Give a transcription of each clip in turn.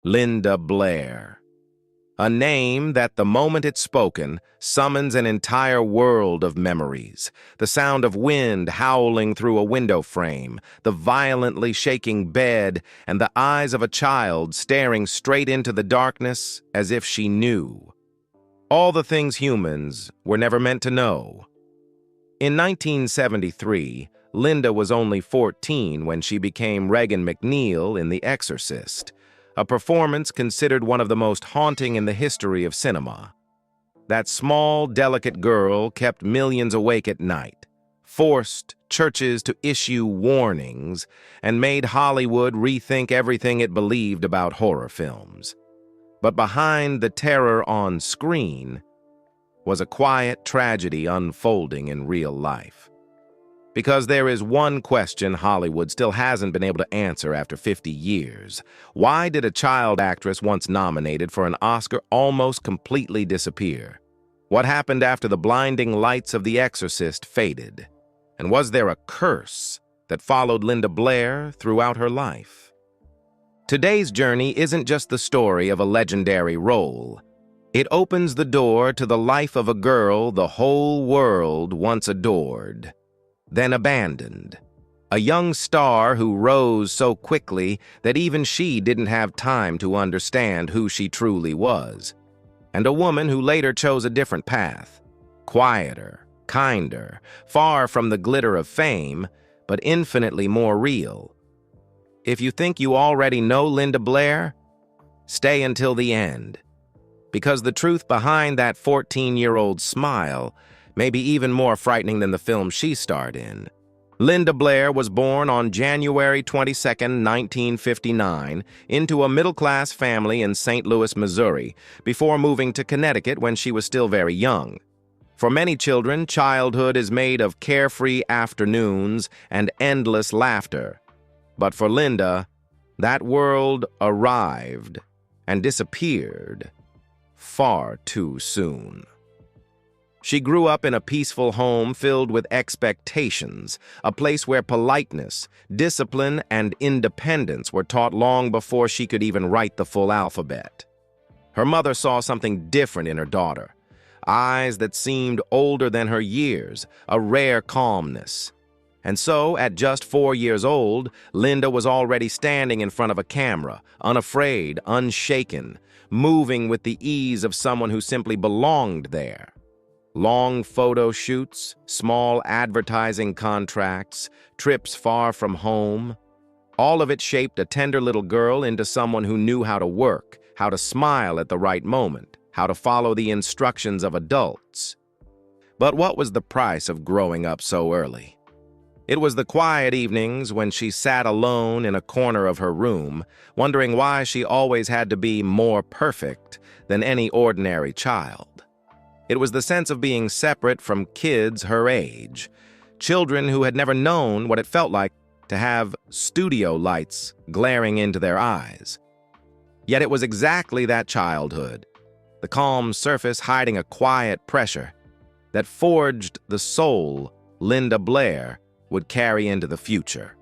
Linda Blair. A name that, the moment it's spoken, summons an entire world of memories. The sound of wind howling through a window frame, the violently shaking bed, and the eyes of a child staring straight into the darkness as if she knew. All the things humans were never meant to know. In 1973, Linda was only 14 when she became Regan MacNeil in The Exorcist, a performance considered one of the most haunting in the history of cinema. That small, delicate girl kept millions awake at night, forced churches to issue warnings, and made Hollywood rethink everything it believed about horror films. But behind the terror on screen was a quiet tragedy unfolding in real life. Because there is one question Hollywood still hasn't been able to answer after 50 years. Why did a child actress once nominated for an Oscar almost completely disappear? What happened after the blinding lights of The Exorcist faded? And was there a curse that followed Linda Blair throughout her life? Today's journey isn't just the story of a legendary role. It opens the door to the life of a girl the whole world once adored, then abandoned. A young star who rose so quickly that even she didn't have time to understand who she truly was. And a woman who later chose a different path, quieter, kinder, far from the glitter of fame, but infinitely more real. If you think you already know Linda Blair, stay until the end. Because the truth behind that 14-year-old smile may be even more frightening than the film she starred in. Linda Blair was born on January 22, 1959, into a middle-class family in St. Louis, Missouri, before moving to Connecticut when she was still very young. For many children, childhood is made of carefree afternoons and endless laughter. But for Linda, that world arrived and disappeared far too soon. She grew up in a peaceful home filled with expectations, a place where politeness, discipline, and independence were taught long before she could even write the full alphabet. Her mother saw something different in her daughter, eyes that seemed older than her years, a rare calmness. And so, at just 4 years old, Linda was already standing in front of a camera, unafraid, unshaken, moving with the ease of someone who simply belonged there. Long photo shoots, small advertising contracts, trips far from home. All of it shaped a tender little girl into someone who knew how to work, how to smile at the right moment, how to follow the instructions of adults. But what was the price of growing up so early? It was the quiet evenings when she sat alone in a corner of her room, wondering why she always had to be more perfect than any ordinary child. It was the sense of being separate from kids her age, children who had never known what it felt like to have studio lights glaring into their eyes. Yet it was exactly that childhood, the calm surface hiding a quiet pressure, that forged the soul Linda Blair would carry into the future.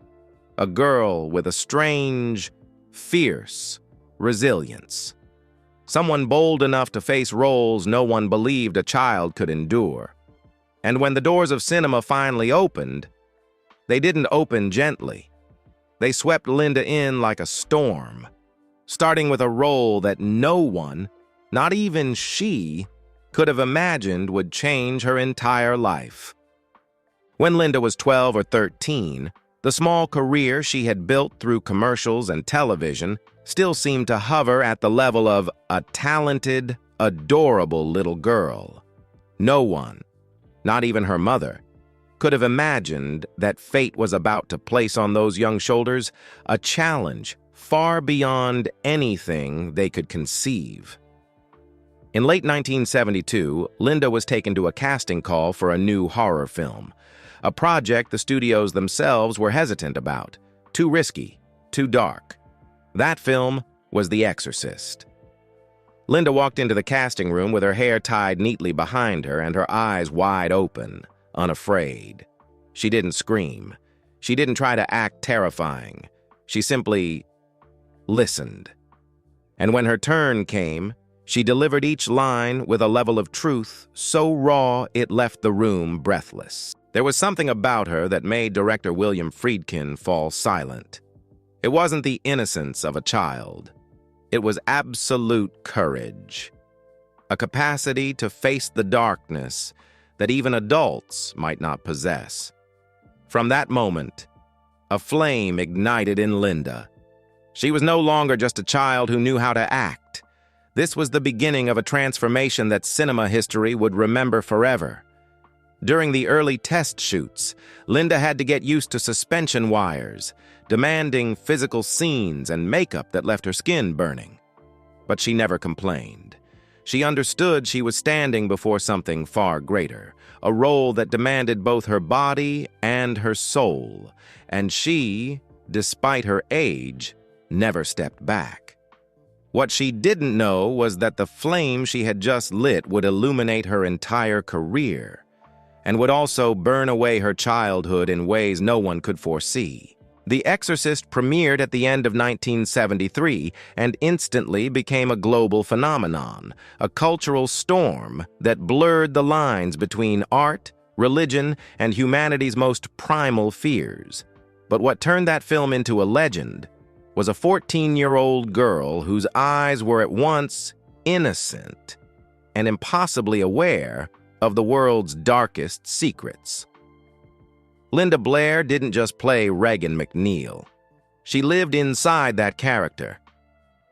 A girl with a strange, fierce resilience. Someone bold enough to face roles no one believed a child could endure. And when the doors of cinema finally opened, they didn't open gently. They swept Linda in like a storm, starting with a role that no one, not even she, could have imagined would change her entire life. When Linda was 12 or 13, the small career she had built through commercials and television still seemed to hover at the level of a talented, adorable little girl. No one, not even her mother, could have imagined that fate was about to place on those young shoulders a challenge far beyond anything they could conceive. In late 1972, Linda was taken to a casting call for a new horror film, a project the studios themselves were hesitant about, too risky, too dark. That film was The Exorcist. Linda walked into the casting room with her hair tied neatly behind her and her eyes wide open, unafraid. She didn't scream. She didn't try to act terrifying. She simply listened. And when her turn came, she delivered each line with a level of truth so raw it left the room breathless. There was something about her that made director William Friedkin fall silent. It wasn't the innocence of a child. It was absolute courage. A capacity to face the darkness that even adults might not possess. From that moment, a flame ignited in Linda. She was no longer just a child who knew how to act. This was the beginning of a transformation that cinema history would remember forever. During the early test shoots, Linda had to get used to suspension wires, demanding physical scenes and makeup that left her skin burning. But she never complained. She understood she was standing before something far greater, a role that demanded both her body and her soul, and she, despite her age, never stepped back. What she didn't know was that the flame she had just lit would illuminate her entire career, and would also burn away her childhood in ways no one could foresee. The Exorcist premiered at the end of 1973 and instantly became a global phenomenon, a cultural storm that blurred the lines between art, religion, and humanity's most primal fears. But what turned that film into a legend was a 14-year-old girl whose eyes were at once innocent and impossibly aware of the world's darkest secrets. Linda Blair didn't just play Regan MacNeil. She lived inside that character.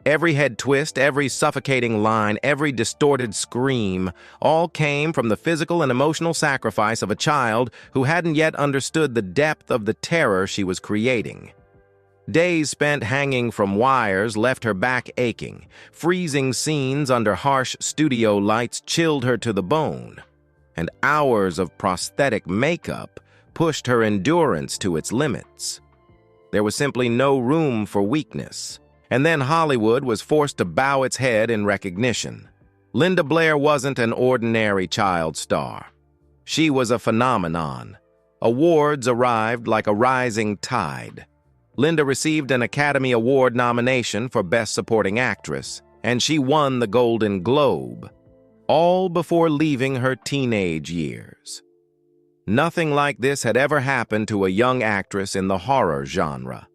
Every head twist, every suffocating line, every distorted scream, all came from the physical and emotional sacrifice of a child who hadn't yet understood the depth of the terror she was creating. Days spent hanging from wires left her back aching. Freezing scenes under harsh studio lights chilled her to the bone. And hours of prosthetic makeup pushed her endurance to its limits. There was simply no room for weakness. And then Hollywood was forced to bow its head in recognition. Linda Blair wasn't an ordinary child star. She was a phenomenon. Awards arrived like a rising tide. Linda received an Academy Award nomination for Best Supporting Actress, and she won the Golden Globe, all before leaving her teenage years. Nothing like this had ever happened to a young actress in the horror genre.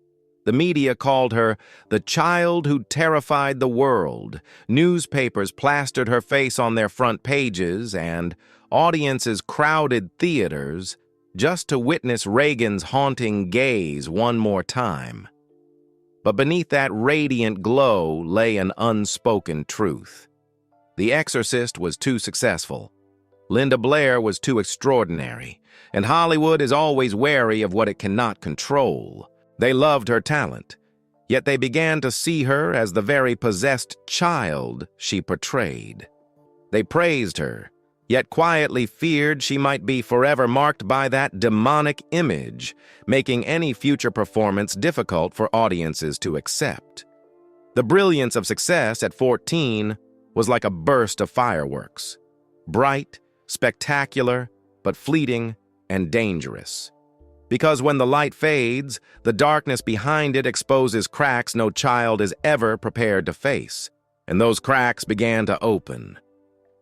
The media called her the child who terrified the world. Newspapers plastered her face on their front pages, and audiences crowded theaters just to witness Regan's haunting gaze one more time. But beneath that radiant glow lay an unspoken truth. The Exorcist was too successful. Linda Blair was too extraordinary, and Hollywood is always wary of what it cannot control. They loved her talent, yet they began to see her as the very possessed child she portrayed. They praised her, yet quietly feared she might be forever marked by that demonic image, making any future performance difficult for audiences to accept. The brilliance of success at 14 was like a burst of fireworks. Bright, spectacular, but fleeting and dangerous. Because when the light fades, the darkness behind it exposes cracks no child is ever prepared to face. And those cracks began to open,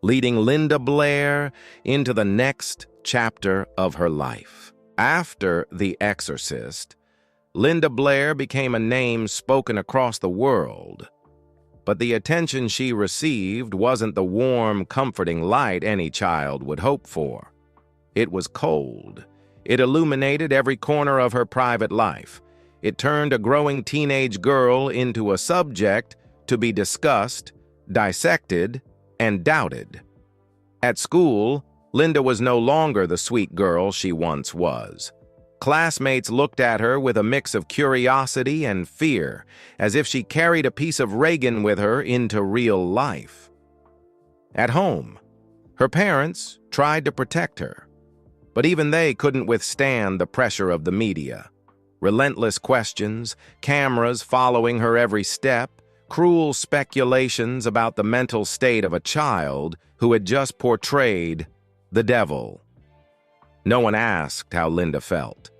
leading Linda Blair into the next chapter of her life. After The Exorcist, Linda Blair became a name spoken across the world. But the attention she received wasn't the warm, comforting light any child would hope for. It was cold. It illuminated every corner of her private life. It turned a growing teenage girl into a subject to be discussed, dissected, and doubted. At school, Linda was no longer the sweet girl she once was. Classmates looked at her with a mix of curiosity and fear, as if she carried a piece of Regan with her into real life. At home, her parents tried to protect her, but even they couldn't withstand the pressure of the media. Relentless questions, cameras following her every step, cruel speculations about the mental state of a child who had just portrayed the devil. No one asked how Linda felt.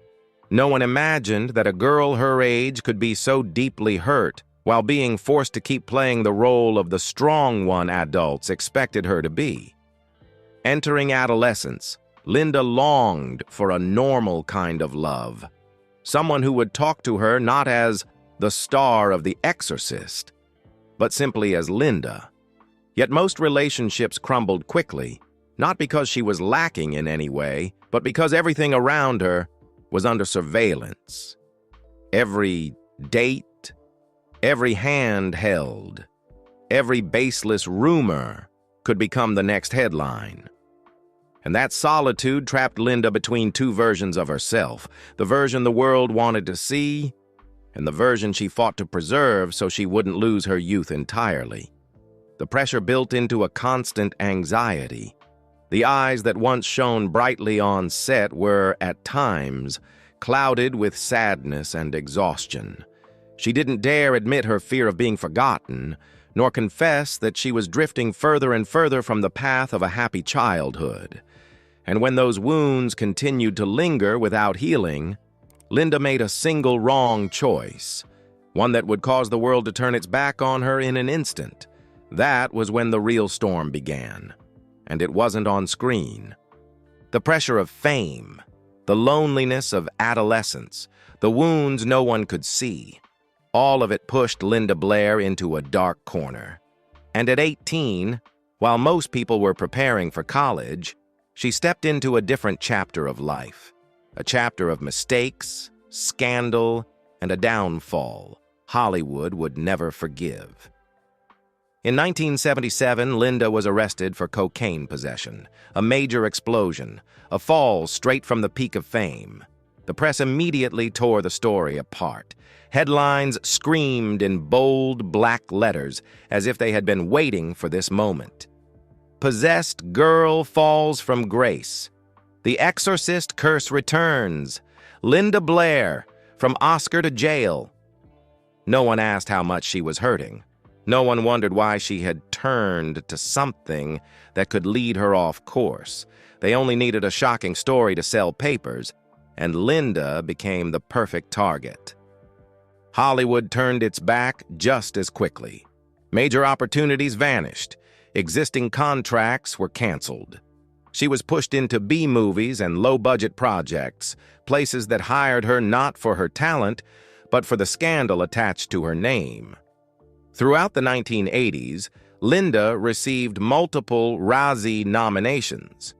No one imagined that a girl her age could be so deeply hurt while being forced to keep playing the role of the strong one adults expected her to be. Entering adolescence, Linda longed for a normal kind of love, someone who would talk to her not as the star of The Exorcist, but simply as Linda. Yet most relationships crumbled quickly, not because she was lacking in any way, but because everything around her was under surveillance. Every date, every hand held, every baseless rumor could become the next headline. And that solitude trapped Linda between two versions of herself, the version the world wanted to see, and the version she fought to preserve so she wouldn't lose her youth entirely. The pressure built into a constant anxiety. The eyes that once shone brightly on set were, at times, clouded with sadness and exhaustion. She didn't dare admit her fear of being forgotten, nor confess that she was drifting further and further from the path of a happy childhood. And when those wounds continued to linger without healing, Linda made a single wrong choice, one that would cause the world to turn its back on her in an instant. That was when the real storm began, and it wasn't on screen. The pressure of fame, the loneliness of adolescence, the wounds no one could see, all of it pushed Linda Blair into a dark corner. And at 18, while most people were preparing for college, she stepped into a different chapter of life, a chapter of mistakes, scandal, and a downfall Hollywood would never forgive. In 1977, Linda was arrested for cocaine possession, a major explosion, a fall straight from the peak of fame. The press immediately tore the story apart. Headlines screamed in bold black letters as if they had been waiting for this moment. Possessed girl falls from grace. The Exorcist curse returns. Linda Blair, from Oscar to jail. No one asked how much she was hurting. No one wondered why she had turned to something that could lead her off course. They only needed a shocking story to sell papers, and Linda became the perfect target. Hollywood turned its back just as quickly. Major opportunities vanished. Existing contracts were canceled. She was pushed into B-movies and low-budget projects, places that hired her not for her talent, but for the scandal attached to her name. Throughout the 1980s, Linda received multiple Razzie nominations,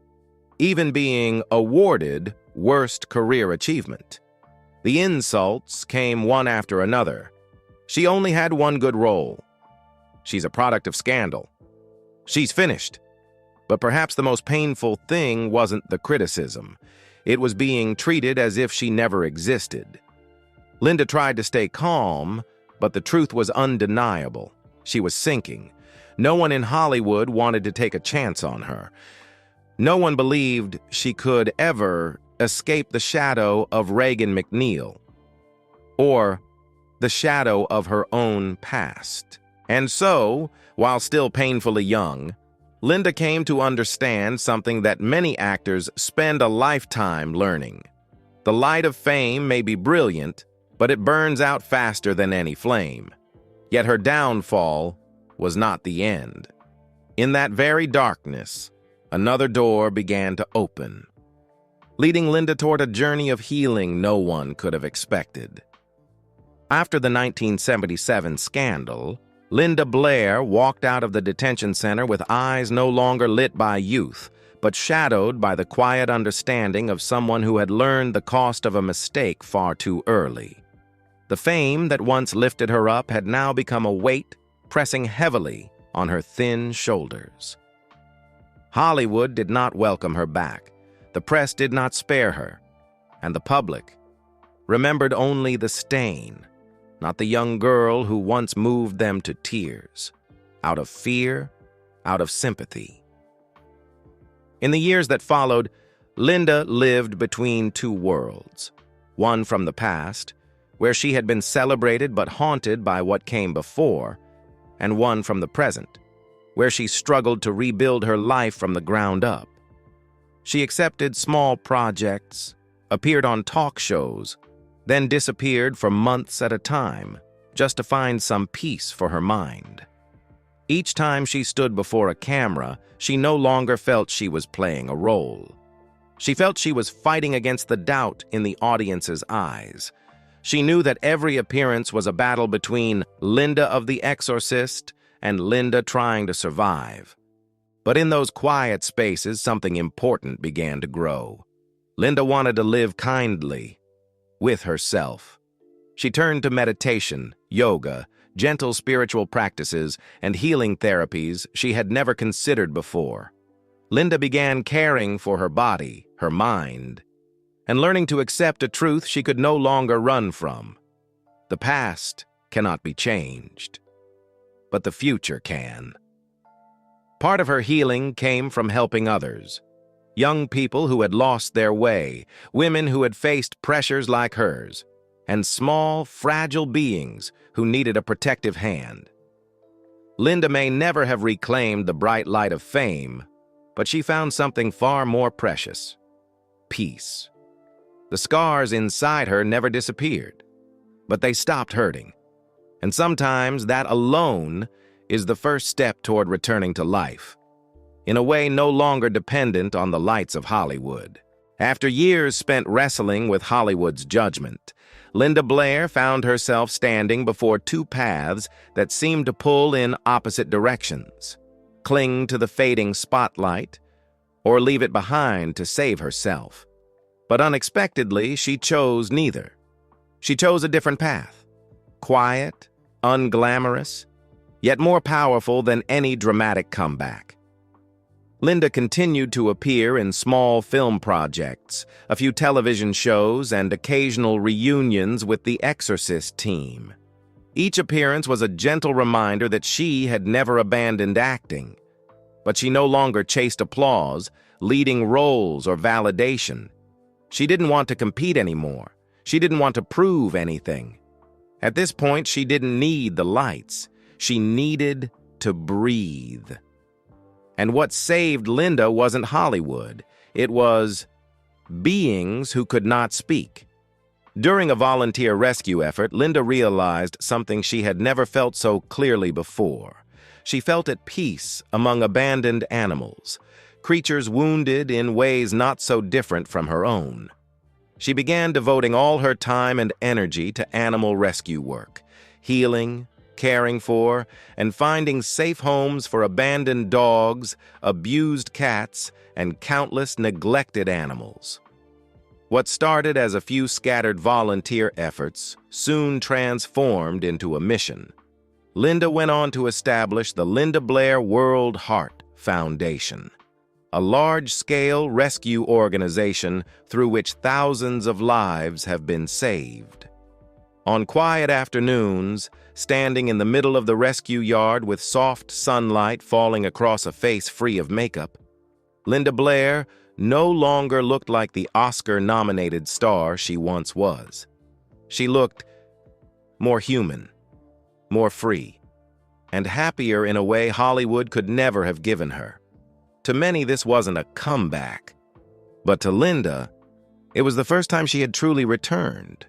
even being awarded Worst Career Achievement. The insults came one after another. She only had one good role. She's a product of scandal. She's finished. But perhaps the most painful thing wasn't the criticism. It was being treated as if she never existed. Linda tried to stay calm, but the truth was undeniable. She was sinking. No one in Hollywood wanted to take a chance on her. No one believed she could ever escape the shadow of Regan MacNeil, or the shadow of her own past. And so, while still painfully young, Linda came to understand something that many actors spend a lifetime learning. The light of fame may be brilliant, but it burns out faster than any flame. Yet her downfall was not the end. In that very darkness, another door began to open, leading Linda toward a journey of healing no one could have expected. After the 1977 scandal, Linda Blair walked out of the detention center with eyes no longer lit by youth, but shadowed by the quiet understanding of someone who had learned the cost of a mistake far too early. The fame that once lifted her up had now become a weight pressing heavily on her thin shoulders. Hollywood did not welcome her back. The press did not spare her, and the public remembered only the stain, not the young girl who once moved them to tears, out of fear, out of sympathy. In the years that followed, Linda lived between two worlds, one from the past, where she had been celebrated but haunted by what came before, and one from the present, where she struggled to rebuild her life from the ground up. She accepted small projects, appeared on talk shows, then disappeared for months at a time, just to find some peace for her mind. Each time she stood before a camera, she no longer felt she was playing a role. She felt she was fighting against the doubt in the audience's eyes. She knew that every appearance was a battle between Linda of the Exorcist and Linda trying to survive. But in those quiet spaces, something important began to grow. Linda wanted to live kindly with herself. She turned to meditation, yoga, gentle spiritual practices, and healing therapies she had never considered before. Linda began caring for her body, her mind, and learning to accept a truth she could no longer run from. The past cannot be changed, but the future can. Part of her healing came from helping others. Young people who had lost their way, women who had faced pressures like hers, and small, fragile beings who needed a protective hand. Linda may never have reclaimed the bright light of fame, but she found something far more precious: peace. The scars inside her never disappeared, but they stopped hurting. And sometimes that alone is the first step toward returning to life, in a way no longer dependent on the lights of Hollywood. After years spent wrestling with Hollywood's judgment, Linda Blair found herself standing before two paths that seemed to pull in opposite directions: cling to the fading spotlight, or leave it behind to save herself. But unexpectedly, she chose neither. She chose a different path: quiet, unglamorous, yet more powerful than any dramatic comeback. Linda continued to appear in small film projects, a few television shows, and occasional reunions with the Exorcist team. Each appearance was a gentle reminder that she had never abandoned acting. But she no longer chased applause, leading roles, or validation. She didn't want to compete anymore. She didn't want to prove anything. At this point, she didn't need the lights. She needed to breathe. And what saved Linda wasn't Hollywood. It was beings who could not speak. During a volunteer rescue effort, Linda realized something she had never felt so clearly before. She felt at peace among abandoned animals, creatures wounded in ways not so different from her own. She began devoting all her time and energy to animal rescue work, healing, caring for, and finding safe homes for abandoned dogs, abused cats, and countless neglected animals. What started as a few scattered volunteer efforts soon transformed into a mission. Linda went on to establish the Linda Blair World Heart Foundation, a large-scale rescue organization through which thousands of lives have been saved. On quiet afternoons, standing in the middle of the rescue yard with soft sunlight falling across a face free of makeup, Linda Blair no longer looked like the Oscar-nominated star she once was. She looked more human, more free, and happier in a way Hollywood could never have given her. To many, this wasn't a comeback, but to Linda, it was the first time she had truly returned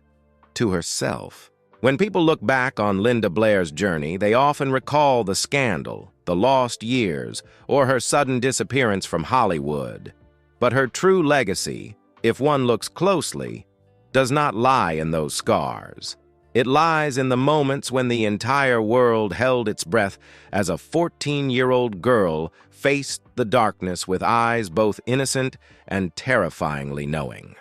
to herself. When people look back on Linda Blair's journey, they often recall the scandal, the lost years, or her sudden disappearance from Hollywood. But her true legacy, if one looks closely, does not lie in those scars. It lies in the moments when the entire world held its breath as a 14-year-old girl faced the darkness with eyes both innocent and terrifyingly knowing.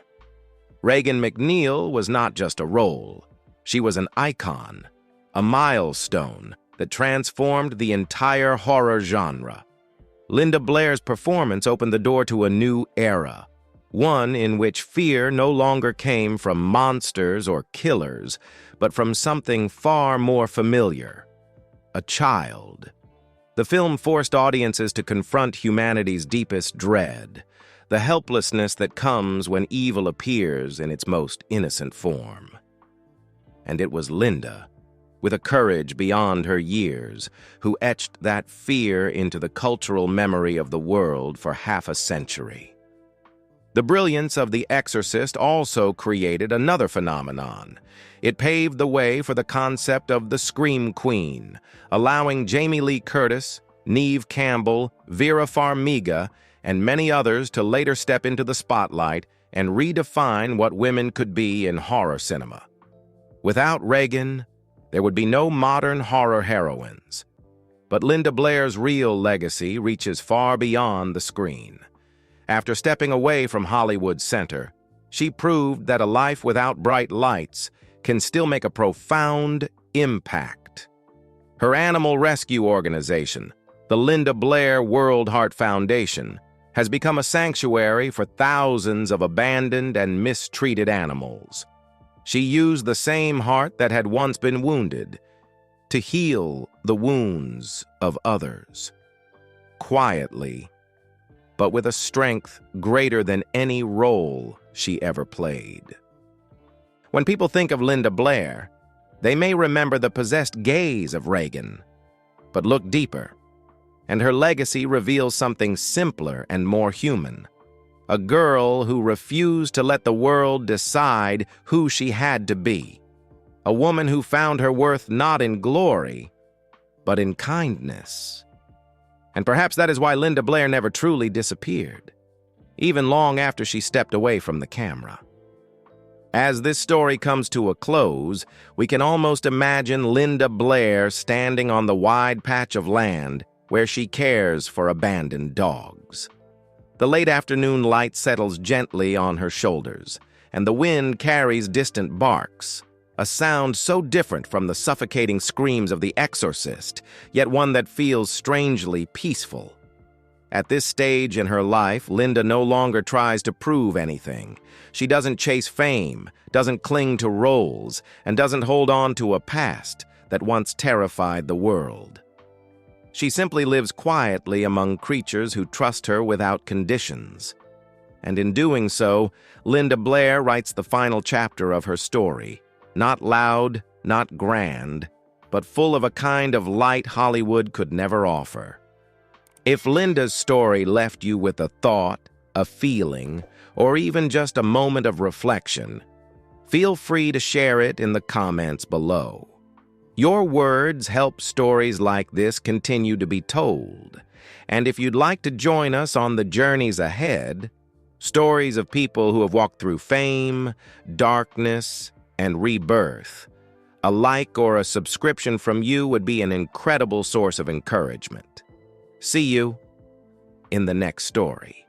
Regan MacNeil was not just a role. She was an icon, a milestone that transformed the entire horror genre. Linda Blair's performance opened the door to a new era, one in which fear no longer came from monsters or killers, but from something far more familiar: a child. The film forced audiences to confront humanity's deepest dread, the helplessness that comes when evil appears in its most innocent form. And it was Linda, with a courage beyond her years, who etched that fear into the cultural memory of the world for half a century. The brilliance of The Exorcist also created another phenomenon. It paved the way for the concept of the Scream Queen, allowing Jamie Lee Curtis, Neve Campbell, Vera Farmiga, and many others to later step into the spotlight and redefine what women could be in horror cinema. Without Regan, there would be no modern horror heroines. But Linda Blair's real legacy reaches far beyond the screen. After stepping away from Hollywood's center, she proved that a life without bright lights can still make a profound impact. Her animal rescue organization, the Linda Blair World Heart Foundation, has become a sanctuary for thousands of abandoned and mistreated animals. She used the same heart that had once been wounded to heal the wounds of others. Quietly, but with a strength greater than any role she ever played. When people think of Linda Blair, they may remember the possessed gaze of Regan, but look deeper, and her legacy reveals something simpler and more human. A girl who refused to let the world decide who she had to be. A woman who found her worth not in glory, but in kindness. And perhaps that is why Linda Blair never truly disappeared, even long after she stepped away from the camera. As this story comes to a close, we can almost imagine Linda Blair standing on the wide patch of land where she cares for abandoned dogs. The late afternoon light settles gently on her shoulders, and the wind carries distant barks, a sound so different from the suffocating screams of The Exorcist, yet one that feels strangely peaceful. At this stage in her life, Linda no longer tries to prove anything. She doesn't chase fame, doesn't cling to roles, and doesn't hold on to a past that once terrified the world. She simply lives quietly among creatures who trust her without conditions. And in doing so, Linda Blair writes the final chapter of her story, not loud, not grand, but full of a kind of light Hollywood could never offer. If Linda's story left you with a thought, a feeling, or even just a moment of reflection, feel free to share it in the comments below. Your words help stories like this continue to be told. And if you'd like to join us on the journeys ahead, stories of people who have walked through fame, darkness, and rebirth, a like or a subscription from you would be an incredible source of encouragement. See you in the next story.